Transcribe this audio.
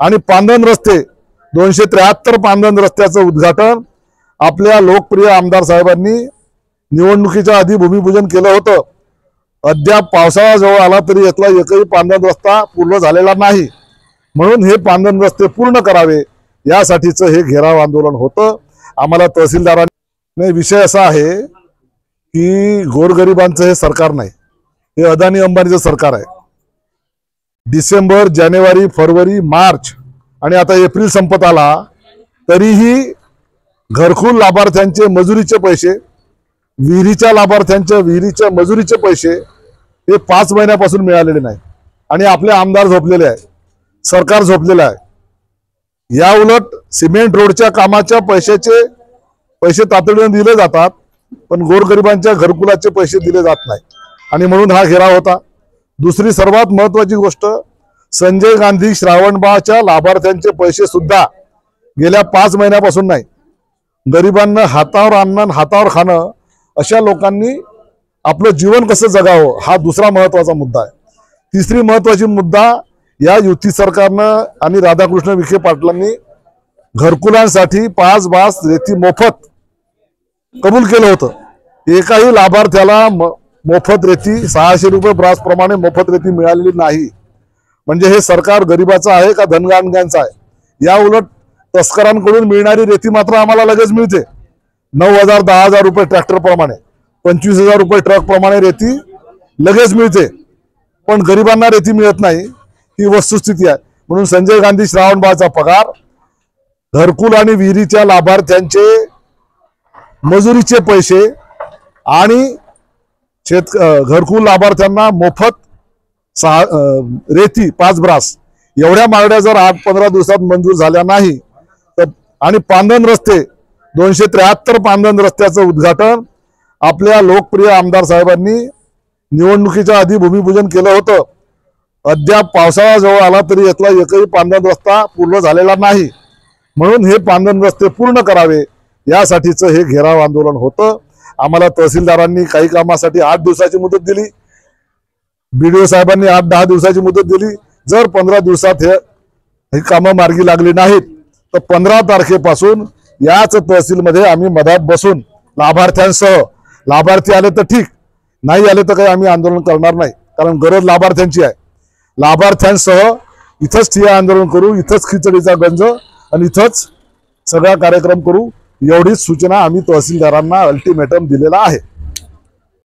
आणि पांदन रस्ते 273 पांदन रस्त्याचं उद्घाटन आपल्या लोकप्रिय आमदार साहेबांनी निवडणुकीच्या आधी भूमिपूजन केलं होतं। अद्याप पावसाळा जवळ आला तरी यातला एकही पांदन रस्ता पूर्ण झालेला नाही, म्हणून हे पांदन रस्ते पूर्ण करावे यासाठीचं हे घेराव आंदोलन होतं। आम्हाला तहसीलदारांनी विषय असा आहे की गोरगरिबांचं हे सरकार नाही, हे अदानी अंबानीचं सरकार आहे। डिसेंबर, जानेवारी, फरवरी, मार्च आणि आता एप्रिल संपत आला तरीही घरकुल लाभार्थ्यांचे मजुरीचे पैसे, विहिरीच्या लाभार्थ्यांच्या विहिरीच्या मजुरीचे पैसे हे 5 महिन्यापासून मिळालेले नाही आणि आपले आमदार झोपलेले आहे, सरकार झोपलेलं आहे। या उलट सिमेंट रोडच्या कामाच्या पैसे तातडीने दिले जातात, पण गोरगरिबांच्या घरकुलाचे पैसे दिले जात नाही आणि म्हणून हा घेराव होता। दुसरी सर्वात महत्त्वाची गोष्ट, संजय गांधी श्रावणबाळच्या लाभार्थ्यांचे पैसे सुद्धा गेल्या 5 महिन्यापासून नाही। गरिबांना हातावर आणणं हातावर खाणं, अशा लोकांनी आपलं जीवन कसं जगावं हा दुसरा महत्त्वाचा मुद्दा आहे। तिसरी महत्त्वाची मुद्दा, या युती सरकारनं आणि राधाकृष्ण विखे पाटलांनी घरकुलांसाठी 5 बास रेती मोफत कबूल केलं होतं। एकाही लाभार्थ्याला मोफत रेती 600 रुपये ब्रास प्रमाणे मोफत रेती मिळालेली नाही। म्हणजे हे सरकार गरिबाचं आहे का धनगानगांचं आहे? या उलट तस्करांकडून मिळणारी रेती मात्र आम्हाला लगेच मिळते। 9,000 10,000 रुपये ट्रॅक्टर प्रमाणे, 25,000 रुपये ट्रक प्रमाणे रेती लगेच मिळते, पण गरिबांना रेती मिळत नाही, ही वस्तुस्थिती आहे। म्हणून संजय गांधी श्रावणबाळचा पगार, घरकुल आणि विहिरीच्या लाभार्थ्यांचे मजुरीचे पैसे आणि घरकुल लाभार्थ्यांना मोफत रेती 5 ब्रास एवढ्या मागण्या जर 8-15 दिवसात मंजूर झाल्या नाही तर, आणि पांदन रस्ते 273 पांदन रस्त्याचं उद्घाटन आपल्या लोकप्रिय आमदार साहेबांनी निवडणुकीच्या आधी भूमिपूजन केलं होतं। अद्याप पावसाळा जवळ आला तरी यातला एकही पांदन रस्ता पूर्ण झालेला नाही, म्हणून हे पांदन रस्ते पूर्ण करावे यासाठीचं हे घेराव आंदोलन होतं। आम्हाला तहसीलदारांनी काही कामासाठी 8 दिवसाची मुदत दिली, BDO साहेबांनी 8-10 दिवसाची मुदत दिली। जर 15 दिवसात हे कामं मार्गी लागली नाहीत तर 15 तारखेपासून याच तहसीलमध्ये आम्ही मधात बसून लाभार्थ्यांसह, लाभार्थी आले तर ठीक, नाही आले तर काही आम्ही आंदोलन करणार नाही, कारण गरज लाभार्थ्यांची आहे। लाभार्थ्यांसह इथंच ठिय्या आंदोलन करू, इथंच खिचडीचा गंज आणि इथंच सगळा कार्यक्रम करू, एवढीच सूचना आम्ही तहसीलदारांना अल्टिमेटम दिलेला आहे।